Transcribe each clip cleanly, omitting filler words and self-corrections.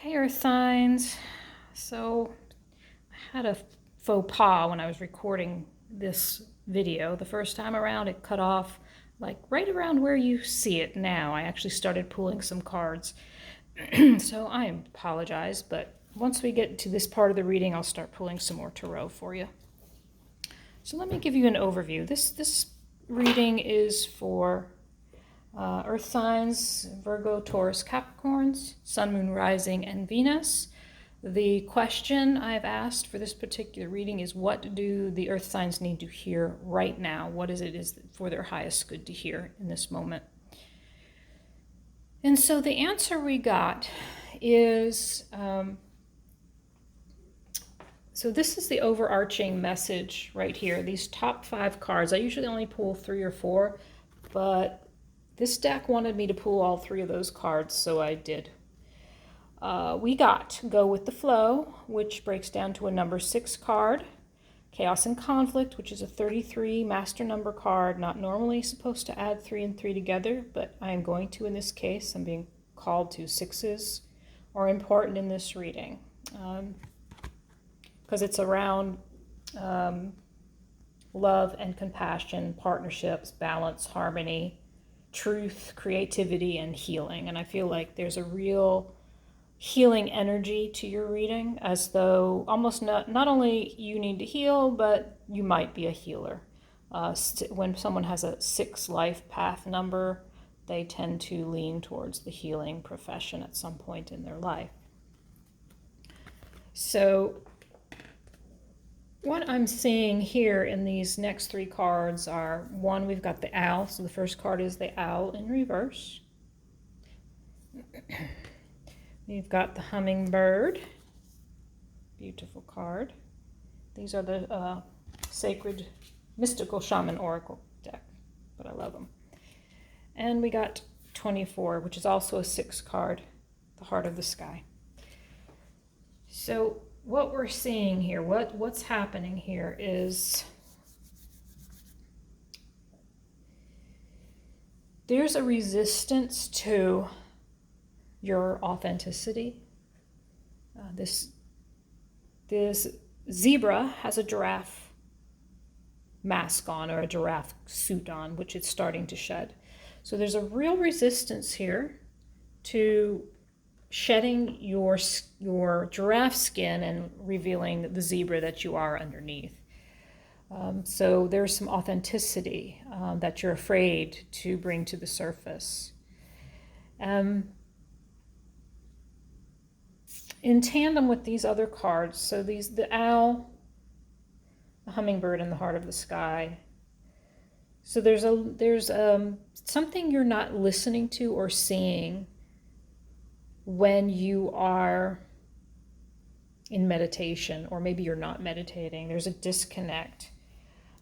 Hey Earth signs. So I had a faux pas when I was recording this video. The first time around it cut off like right around where you see it now. I actually started pulling some cards. So I apologize, but once we get to this part of the reading, I'll start pulling some more tarot for you. So let me give you an overview. This reading is for Earth signs, Virgo, Taurus, Capricorns, Sun, Moon, Rising, and Venus. The question I've asked for this particular reading is, what do the Earth signs need to hear right now? What is for their highest good to hear in this moment? And so the answer we got is, so this is the overarching message right here. These top 5 cards, I usually only pull 3 or 4, but this deck wanted me to pull all 3 of those cards, so I did. We got Go with the Flow, which breaks down to a number 6 card. Chaos and Conflict, which is a 33 master number card. Not normally supposed to add 3 and 3 together, but I am going to in this case. I'm being called to. 6s are important in this reading because it's around love and compassion, partnerships, balance, harmony, truth, creativity, and healing. And I feel like there's a real healing energy to your reading, as though almost not only you need to heal, but you might be a healer. When someone has a 6 life path number, they tend to lean towards the healing profession at some point in their life. So what I'm seeing here in these next 3 cards are, 1, we've got the owl. So the first card is the owl in reverse. We've got the hummingbird. Beautiful card. These are the sacred mystical shaman oracle deck, but I love them. And we got 24, which is also a 6 card, the heart of the sky. So what we're seeing here, what's happening here is there's a resistance to your authenticity. This zebra has a giraffe mask on, or a giraffe suit on, which it's starting to shed. So there's a real resistance here to shedding your giraffe skin and revealing the zebra that you are underneath. So there's some authenticity that you're afraid to bring to the surface. In tandem with these other cards, so the owl, the hummingbird, and the heart of the sky. So there's something you're not listening to or seeing when you are in meditation, or maybe you're not meditating. There's a disconnect.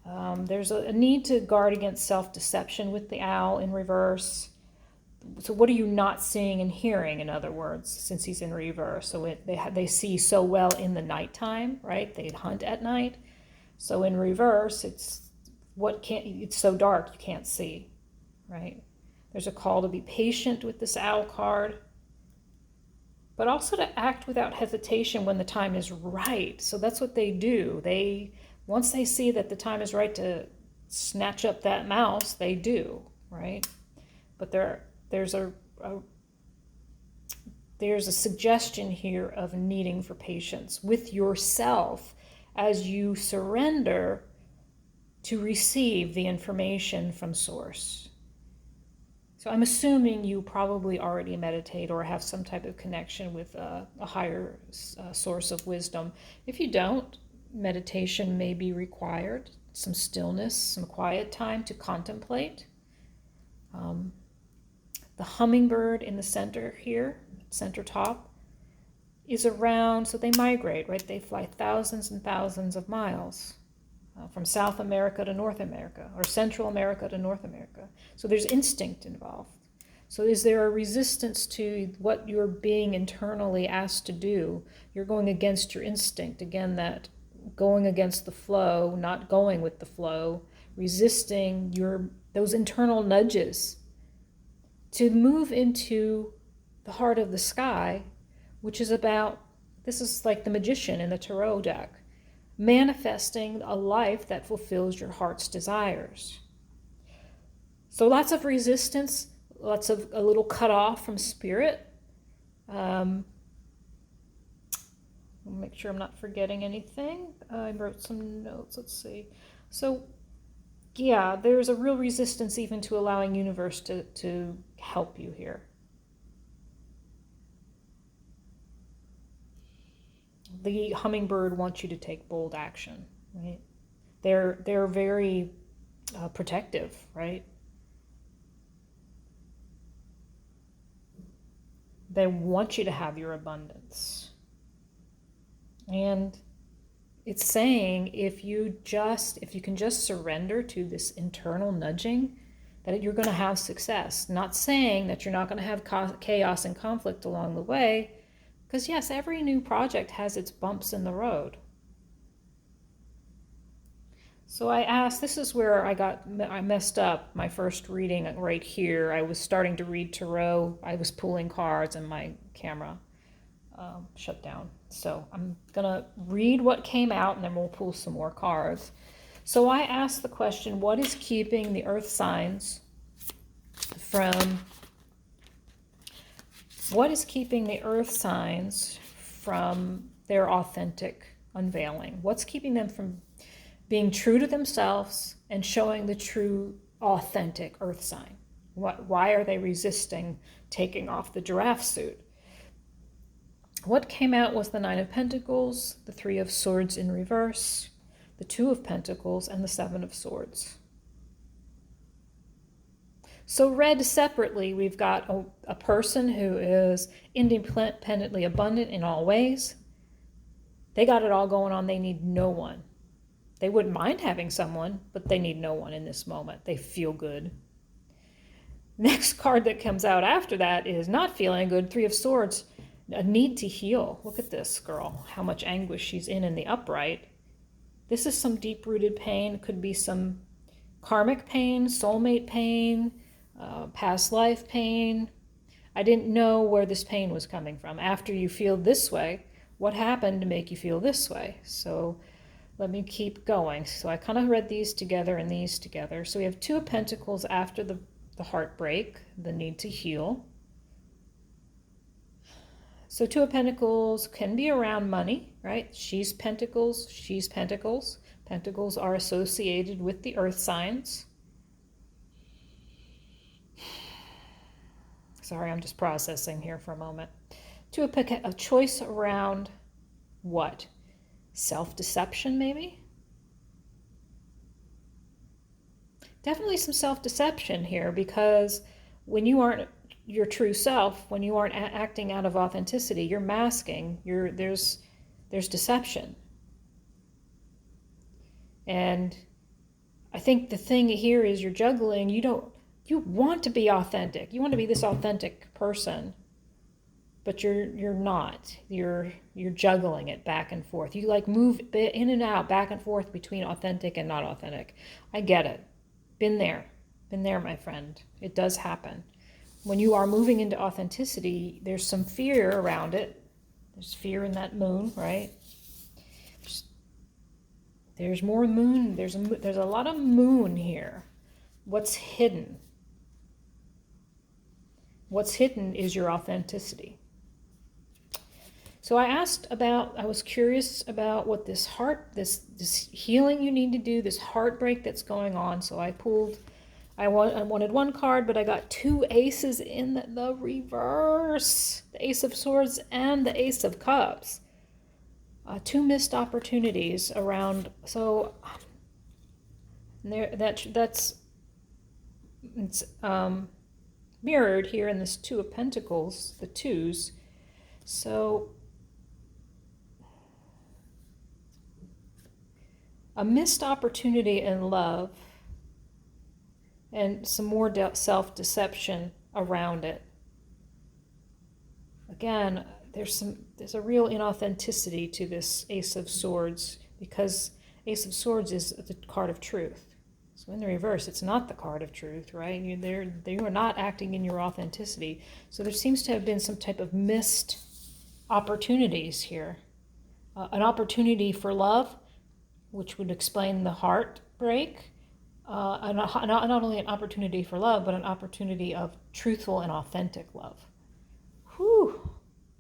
There's a need to guard against self-deception with the owl in reverse. So what are you not seeing and hearing, in other words, since he's in reverse? So they see so well in the nighttime, right? They hunt at night. So in reverse, it's so dark you can't see, right? There's a call to be patient with this owl card, but also to act without hesitation when the time is right. So that's what they do. Once they see that the time is right to snatch up that mouse, they do, right? But there's a suggestion here of needing for patience with yourself as you surrender to receive the information from source. So I'm assuming you probably already meditate or have some type of connection with a higher source of wisdom. If you don't, meditation may be required, some stillness, some quiet time to contemplate. The hummingbird in the center here, center top, is around, so they migrate, right? They fly thousands and thousands of miles from South America to North America, or Central America to North America. So there's instinct involved. So is there a resistance to what you're being internally asked to do? You're going against your instinct. Again, that going against the flow, not going with the flow, resisting those internal nudges to move into the heart of the sky, which is about, this is like the magician in the tarot deck, manifesting a life that fulfills your heart's desires. So lots of resistance, lots of a little cut off from spirit. I'll make sure I'm not forgetting anything. I wrote some notes, let's see. So yeah, there's a real resistance even to allowing universe to help you here. The hummingbird wants you to take bold action, right? They're very protective, right? They want you to have your abundance. And it's saying if you can just surrender to this internal nudging, that you're going to have success. Not saying that you're not going to have chaos and conflict along the way, because yes, every new project has its bumps in the road. So I asked, this is where I messed up my first reading right here. I was starting to read tarot. I was pulling cards and my camera shut down. So I'm gonna read what came out and then we'll pull some more cards. So I asked the question, what is keeping the earth signs from their authentic unveiling? What's keeping them from being true to themselves and showing the true, authentic earth sign? Why are they resisting taking off the giraffe suit? What came out was the Nine of Pentacles, the Three of Swords in reverse, the Two of Pentacles, and the Seven of Swords. So read separately, we've got a person who is independently abundant in all ways. They got it all going on. They need no one. They wouldn't mind having someone, but they need no one in this moment. They feel good. Next card that comes out after that is not feeling good. Three of Swords, a need to heal. Look at this girl, how much anguish she's in the upright. This is some deep-rooted pain. It could be some karmic pain, soulmate pain, past life pain. I didn't know where this pain was coming from. After you feel this way, what happened to make you feel this way? So let me keep going. So I kind of read these together and these together. So we have Two of Pentacles after the heartbreak, the need to heal. So Two of Pentacles can be around money, right? She's Pentacles, she's Pentacles. Pentacles are associated with the earth signs. Sorry, I'm just processing here for a moment. Two of Pentacles, a choice around what? Self-deception, maybe? Definitely some self-deception here, because when you aren't your true self, when you aren't acting out of authenticity, you're masking. There's deception. And I think the thing here is you're juggling. You want to be authentic. You want to be this authentic person, but you're not. You're juggling it back and forth. You like move in and out, back and forth between authentic and not authentic. I get it. Been there, my friend. It does happen. When you are moving into authenticity, there's some fear around it. There's fear in that moon, right? There's more moon. There's a lot of moon here. What's hidden? What's hidden is your authenticity. So I was curious about what this healing you need to do, this heartbreak that's going on. So I wanted one card, but I got two aces in the reverse. The Ace of Swords and the Ace of Cups. Two missed opportunities around. So that's mirrored here in this Two of Pentacles, the twos. So a missed opportunity in love and some more self-deception around it. Again, there's a real inauthenticity to this Ace of Swords, because Ace of Swords is the card of truth. So in the reverse, it's not the card of truth, right? You are not acting in your authenticity. So there seems to have been some type of missed opportunities here. An opportunity for love, which would explain the heartbreak. Not only an opportunity for love, but an opportunity of truthful and authentic love. Whew.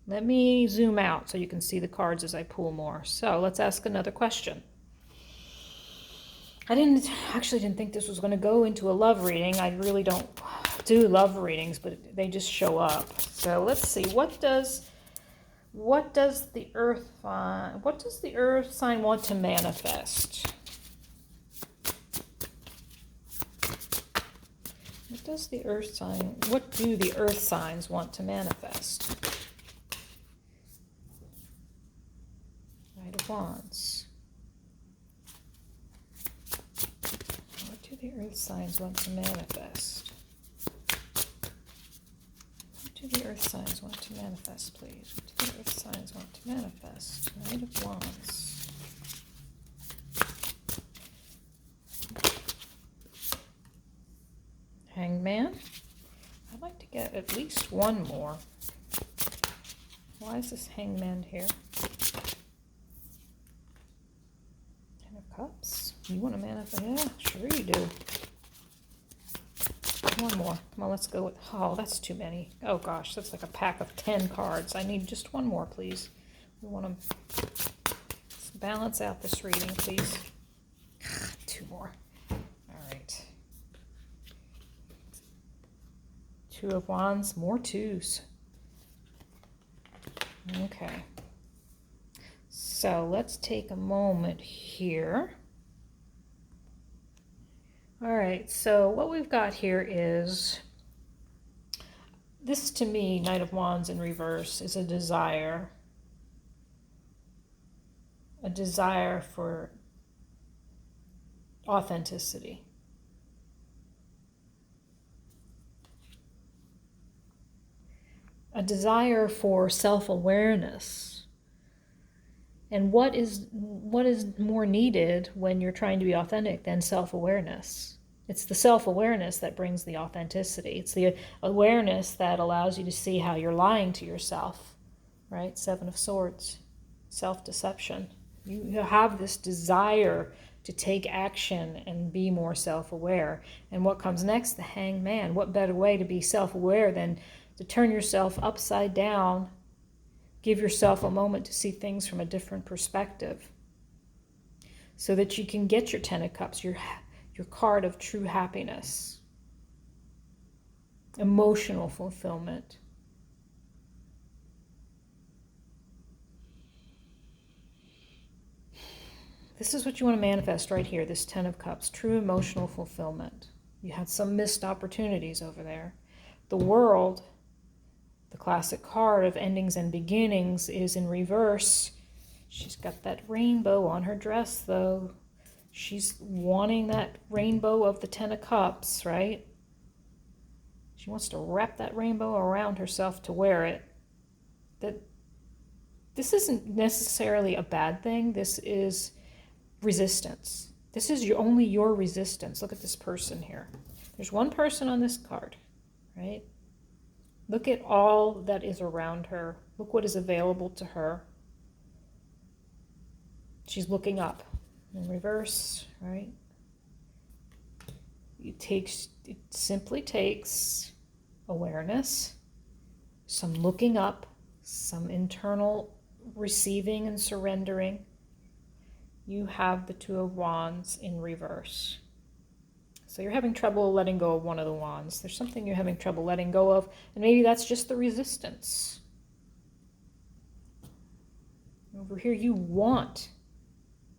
Let me zoom out so you can see the cards as I pull more. So let's ask another question. I didn't think this was going to go into a love reading. I really don't do love readings, but they just show up. So let's see. What does the earth sign want to manifest? What do the earth signs want to manifest? Knight of Wands. What do the earth signs want to manifest? What do the earth signs want to manifest, please? What do the earth signs want to manifest? Knight of Wands. Hangman. I'd like to get at least one more. Why is this Hangman here? Ten of Cups. You want to manifest? Yeah, sure you do. One more. Come on, let's go with... Oh, that's too many. Oh, gosh, that's like a pack of 10 cards. I need just one more, please. We want to balance out this reading, please. Two more. All right. Two of Wands, more twos. Okay. So let's take a moment here. All right, so what we've got here is, this to me, Knight of Wands in reverse, is a desire for authenticity. A desire for self-awareness. And what is more needed when you're trying to be authentic than self-awareness? It's the self-awareness that brings the authenticity. It's the awareness that allows you to see how you're lying to yourself, right? Seven of Swords, self-deception. You have this desire to take action and be more self-aware. And what comes next? The Hangman. What better way to be self-aware than to turn yourself upside down, give yourself a moment to see things from a different perspective so that you can get your Ten of Cups, your card of true happiness, emotional fulfillment. This is what you want to manifest right here, this Ten of Cups, true emotional fulfillment. You had some missed opportunities over there. The World, the classic card of endings and beginnings, is in reverse. She's got that rainbow on her dress, though. She's wanting that rainbow of the Ten of Cups, right? She wants to wrap that rainbow around herself to wear it. This isn't necessarily a bad thing. This is resistance. This is only your resistance. Look at this person here. There's one person on this card, right? Look at all that is around her. Look what is available to her. She's looking up in reverse, right? It simply takes awareness, some looking up, some internal receiving and surrendering. You have the Two of Wands in reverse. So you're having trouble letting go of one of the wands. There's something you're having trouble letting go of, and maybe that's just the resistance. Over here you want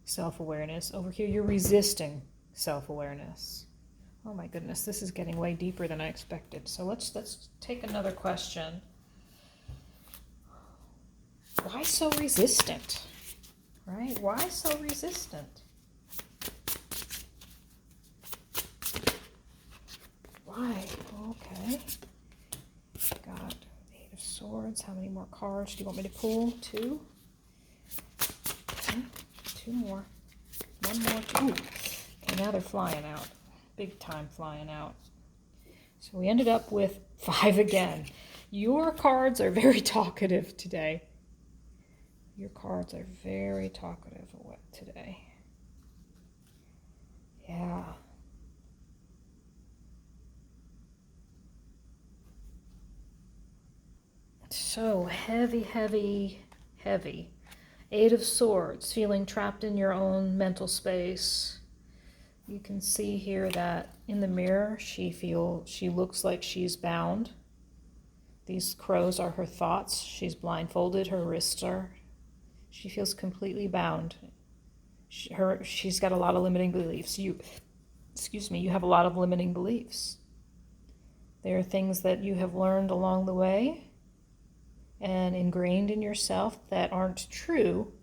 self-awareness. Over here you're resisting self-awareness. Oh my goodness, this is getting way deeper than I expected. So let's take another question. Why so resistant? Right? Why so resistant? Why? Okay. Got Eight of Swords. How many more cards do you want me to pull? Two? Okay. Two more. One more. Ooh. Okay, now they're flying out. Big time flying out. So we ended up with 5 again. Your cards are very talkative today. Your cards are very talkative today. Yeah. So heavy, heavy, heavy. Eight of Swords, feeling trapped in your own mental space. You can see here that in the mirror, she looks like she's bound. These crows are her thoughts. She's blindfolded. Her wrists are. She feels completely bound. She's got a lot of limiting beliefs. You have a lot of limiting beliefs. There are things that you have learned along the way and ingrained in yourself that aren't true.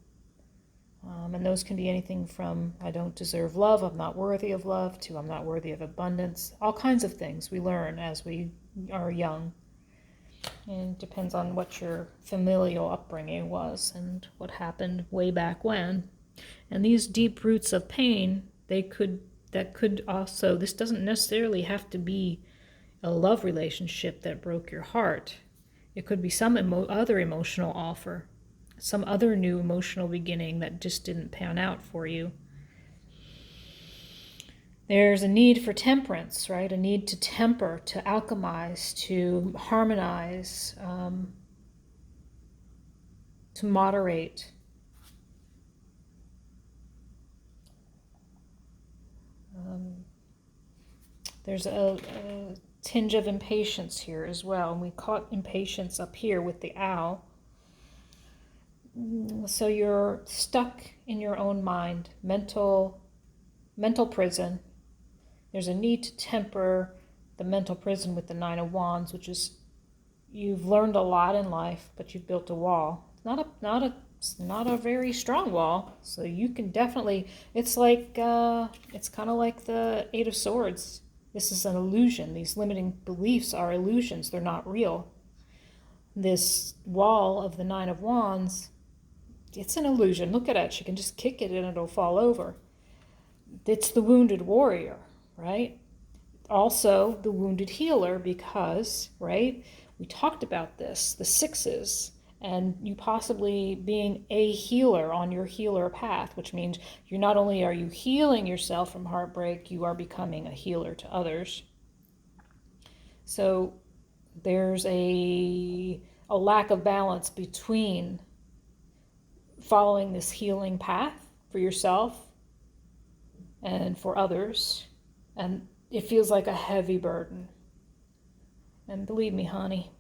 And those can be anything from I don't deserve love, I'm not worthy of love, to I'm not worthy of abundance. All kinds of things we learn as we are young. And it depends on what your familial upbringing was and what happened way back when. And these deep roots of pain, this doesn't necessarily have to be a love relationship that broke your heart. It could be some other emotional offer, some other new emotional beginning that just didn't pan out for you. There's a need for temperance, right? A need to temper, to alchemize, to harmonize, to moderate. There's a tinge of impatience here as well, and we caught impatience up here with the owl. So you're stuck in your own mind, mental prison. There's a need to temper the mental prison with the Nine of Wands, which is you've learned a lot in life, but you've built a wall. It's not a very strong wall, so you can definitely. It's kind of like the Eight of Swords. This is an illusion. These limiting beliefs are illusions. They're not real. This wall of the Nine of Wands, it's an illusion. Look at it. She can just kick it and it'll fall over. It's the wounded warrior, right? Also the wounded healer because, right, we talked about this, the sixes, and you possibly being a healer on your healer path, which means you're not only are you healing yourself from heartbreak, you are becoming a healer to others. So there's a lack of balance between following this healing path for yourself and for others, and it feels like a heavy burden. And believe me, honey,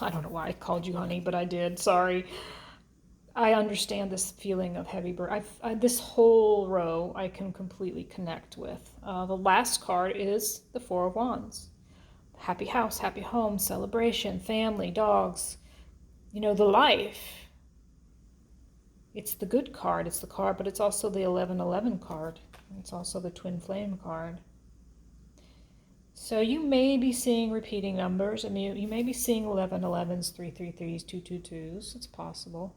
I don't know why I called you honey, but I did, sorry. I understand this feeling of heavy burden. This whole row I can completely connect with. The last card is the Four of Wands. Happy house, happy home, celebration, family, dogs, the life. It's the good card, it's the card, but it's also the 1111 card. It's also the twin flame card. So you may be seeing repeating numbers. I mean, you may be seeing 1111s, 333s, 222s. It's possible.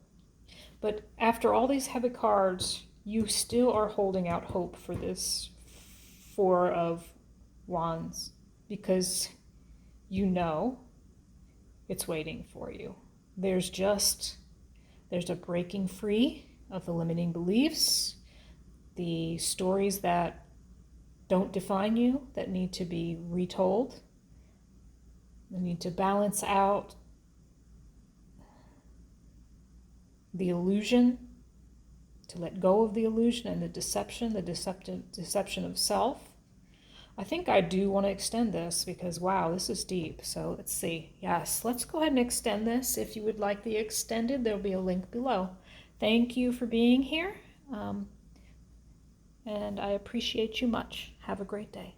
But after all these heavy cards, you still are holding out hope for this Four of Wands because it's waiting for you. There's a breaking free of the limiting beliefs, the stories that don't define you, that need to be retold. You need to balance out the illusion, to let go of the illusion and the deception of self. I think I do want to extend this because, wow, this is deep. So let's see. Yes, let's go ahead and extend this. If you would like the extended, there'll be a link below. Thank you for being here. And I appreciate you much. Have a great day.